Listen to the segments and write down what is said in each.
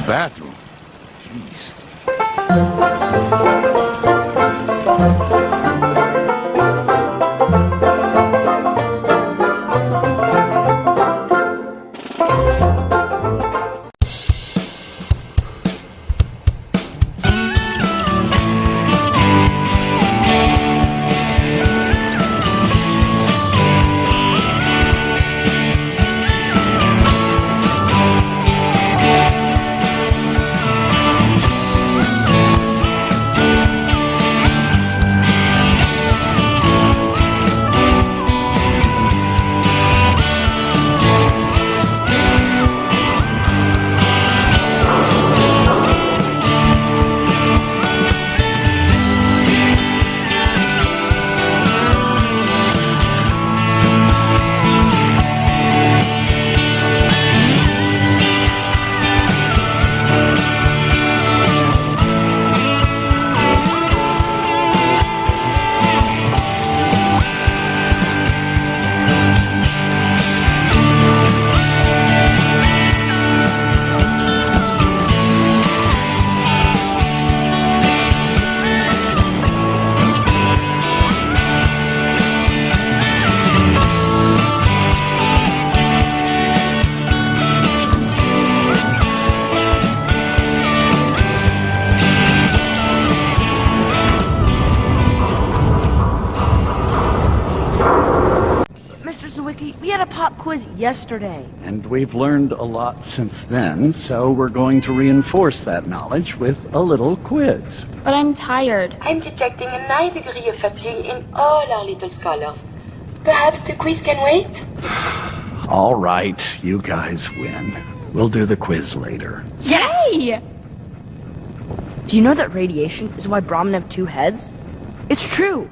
bathroom. Jeez. We had a pop quiz yesterday. And we've learned a lot since then, so we're going to reinforce that knowledge with a little quiz. But I'm tired. I'm detecting a high degree of fatigue in all our little scholars. Perhaps the quiz can wait? All right, you guys win. We'll do the quiz later. Yes! Yay! Do you know that radiation is why Brahmin have two heads? It's true.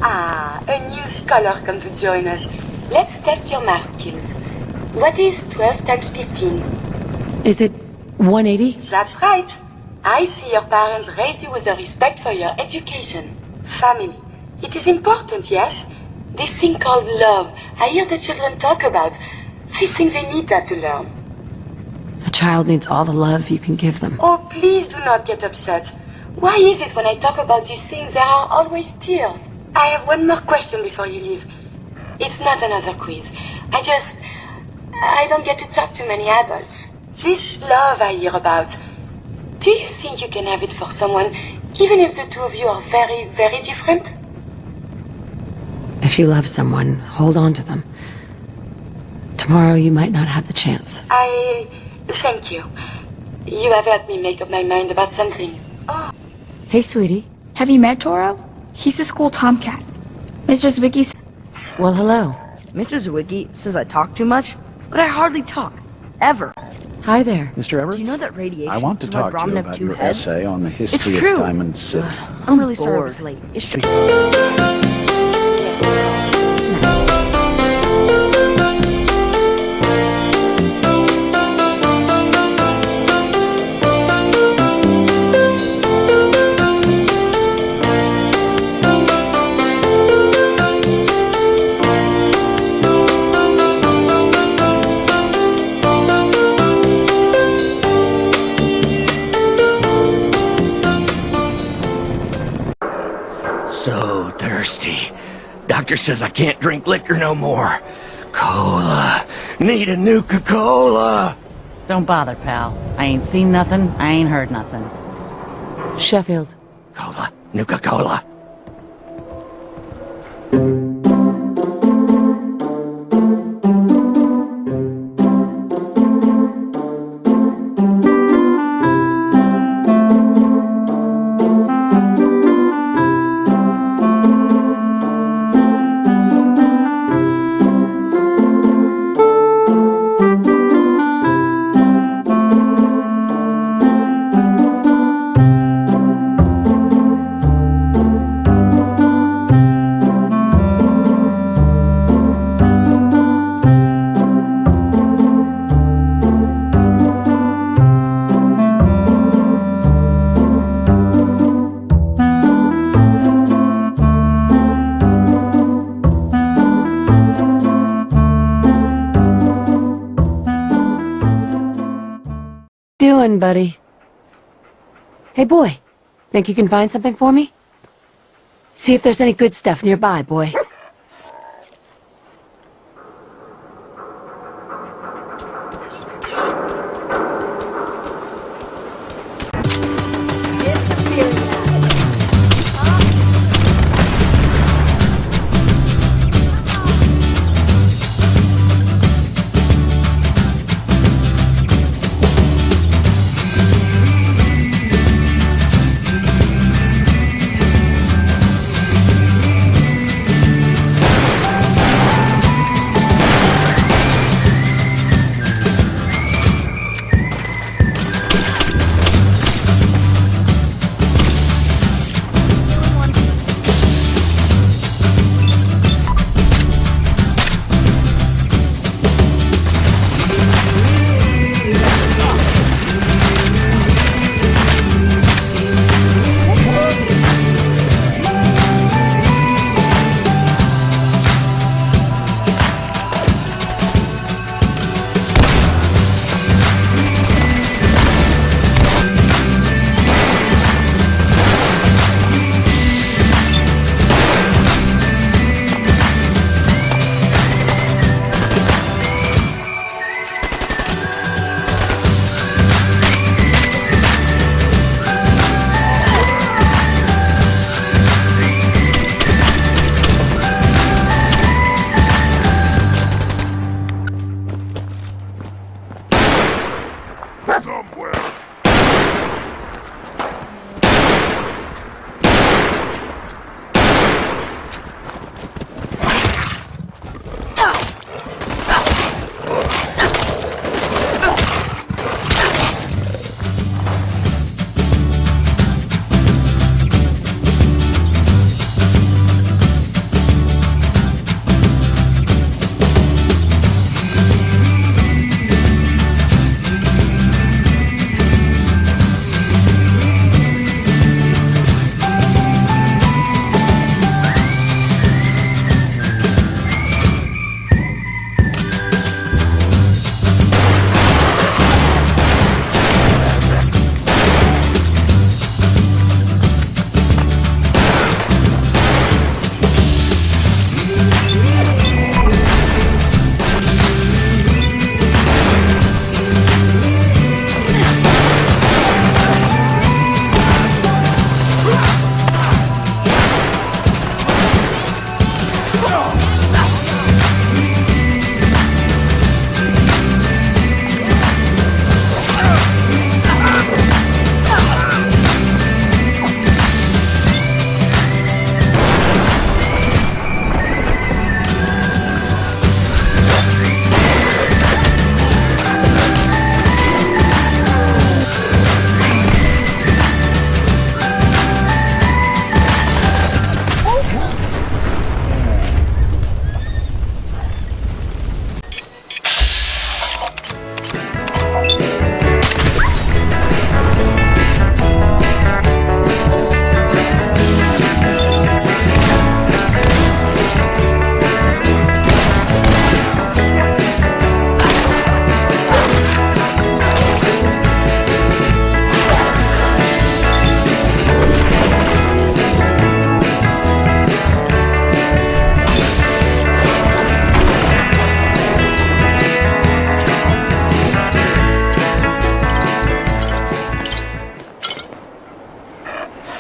Ah, a new scholar come to join us. Let's test your math skills. What is 12 times 15? Is it 180? That's right. I see your parents raise you with a respect for your education. Family. It is important, yes? This thing called love, I hear the children talk about. I think they need that to learn. A child needs all the love you can give them. Oh, please do not get upset. Why is it when I talk about these things there are always tears? I have one more question before you leave. It's not another quiz. I don't get to talk to many adults. This love I hear about, do you think you can have it for someone, even if the two of you are very, very different? If you love someone, hold on to them. Tomorrow you might not have the chance. Thank you. You have helped me make up my mind about something. Oh. Hey, sweetie. Have you met Toro? He's the school tomcat. Mr. Zwicky's... Well, hello. Mr. Zwicky says I talk too much, but I hardly talk. Ever. Hi there. Mr. Everett? Do you know that radiation I want to is why talk to Brahmin you have about two your heads? essay on the history It's of true. Diamond City. I'm really sorry I was late. It's true. So thirsty. Doctor says I can't drink liquor no more. Cola. Need a Nuka-Cola. Don't bother, pal. I ain't seen nothing, I ain't heard nothing. Sheffield. Cola. Nuka-Cola. Doing, buddy? Hey, boy. Think you can find something for me? See if there's any good stuff nearby, boy.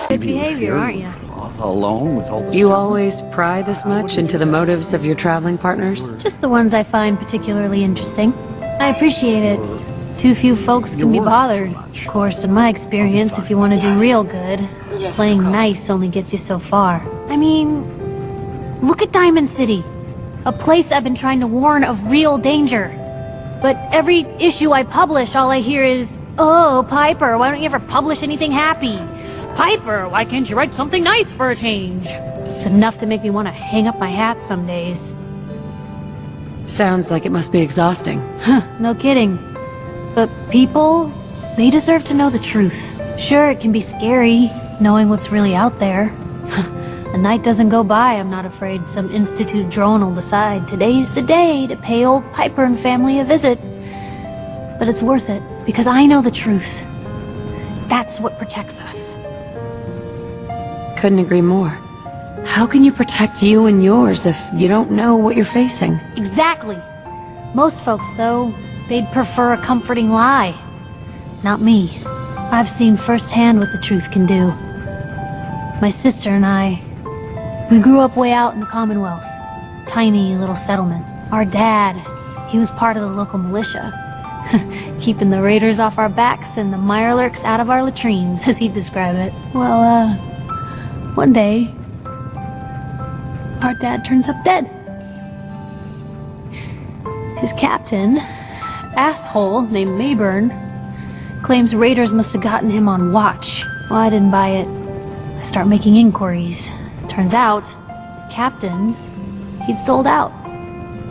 Good behavior, aren't you? Alone with all the You students? always pry this much into the motives of your traveling partners? Just the ones I find particularly interesting. I appreciate it. Too few folks can be bothered. Of course, in my experience, if you want to do real good, Yes, playing of course. nice only gets you so far. I mean, look at Diamond City. A place I've been trying to warn of real danger. But every issue I publish, all I hear is, "Oh, Piper, why don't you ever publish anything happy? Piper, why can't you write something nice for a change?" It's enough to make me want to hang up my hat some days. Sounds like it must be exhausting. Huh, no kidding. But people, they deserve to know the truth. Sure, it can be scary, knowing what's really out there. A night doesn't go by, I'm not afraid some institute drone will decide today's the day to pay old Piper and family a visit. But it's worth it, Because I know the truth. That's what protects us. Couldn't agree more. How can you protect you and yours if you don't know what you're facing? Exactly. Most folks, though, they'd prefer a comforting lie. Not me. I've seen firsthand what the truth can do. My sister and I, we grew up way out in the Commonwealth. Tiny little settlement. Our dad, he was part of the local militia. Keeping the raiders off our backs and the mirelurks out of our latrines, as he'd describe it. Well, one day, our dad turns up dead. His captain, asshole named Mayburn, claims raiders must have gotten him on watch. Well, I didn't buy it. I start making inquiries. Turns out, Captain, he'd sold out.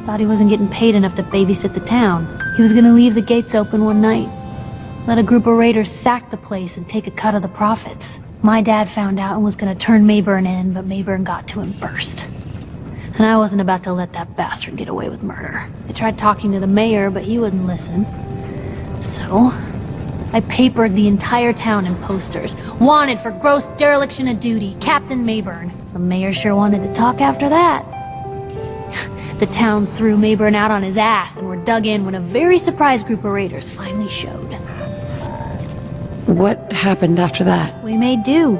Thought he wasn't getting paid enough to babysit the town. He was gonna leave the gates open one night. Let a group of raiders sack the place and take a cut of the profits. My dad found out and was gonna turn Mayburn in, but Mayburn got to him first. And I wasn't about to let that bastard get away with murder. I tried talking to the mayor, but he wouldn't listen. So, I papered the entire town in posters. Wanted for gross dereliction of duty, Captain Mayburn. The mayor sure wanted to talk after that. The town threw Mayburn out on his ass and were dug in when a very surprised group of raiders finally showed. What happened after that? We made do.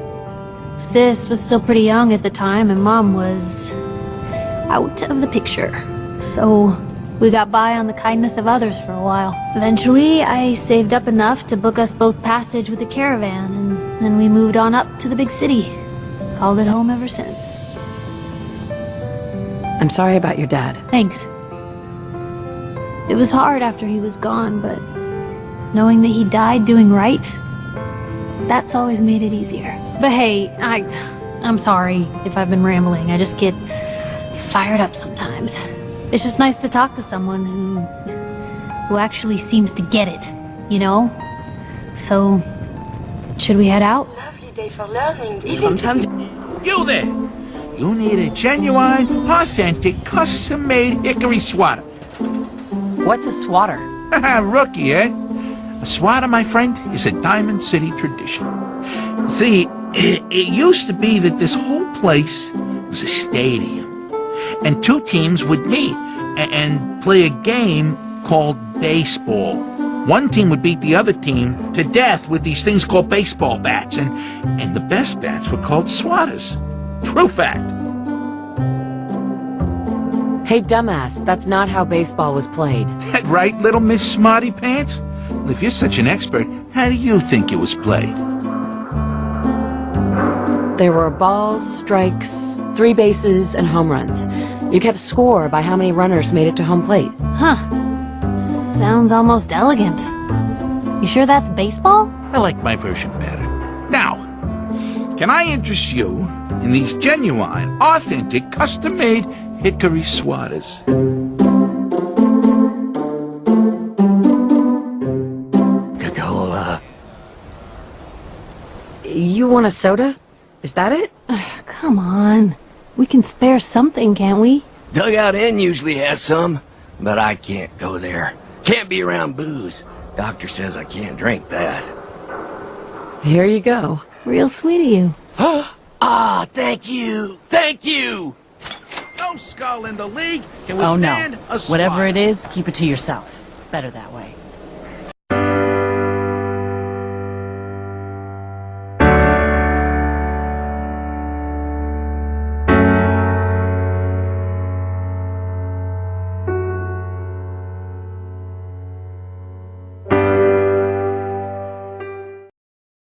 Sis was still pretty young at the time, and Mom was out of the picture. So we got by on the kindness of others for a while. Eventually, I saved up enough to book us both passage with a caravan, and then we moved on up to the big city. Called it home ever since. I'm sorry about your dad. Thanks. It was hard after he was gone, but knowing that he died doing right, that's always made it easier. But hey, I'm sorry if I've been rambling. I just get fired up sometimes. It's just nice to talk to someone who actually seems to get it, you know? So, should we head out? Lovely day for learning, isn't Sometimes. You there! You need a genuine, authentic, custom-made hickory swatter. What's a swatter? Rookie, eh? A swatter, my friend, is a Diamond City tradition. See, it used to be that this whole place was a stadium, and two teams would meet and play a game called baseball. One team would beat the other team to death with these things called baseball bats, and the best bats were called swatters. True fact. Hey, dumbass, that's not how baseball was played. That right, little Miss Smarty Pants? Well, if you're such an expert, how do you think it was played? There were balls, strikes, 3 bases, and home runs. You kept score by how many runners made it to home plate. Huh. Sounds almost elegant. You sure that's baseball? I like my version better. Now, can I interest you in these genuine, authentic, custom-made hickory swatters? Coca-Cola. You want a soda? Is that it? Come on. We can spare something, can't we? Dugout Inn usually has some, but I can't go there. Can't be around booze. Doctor says I can't drink that. Here you go. Real sweet of you. Ah, thank you! Thank you! No skull in the league can Oh withstand no. a swatter. Whatever it is, keep it to yourself. Better that way.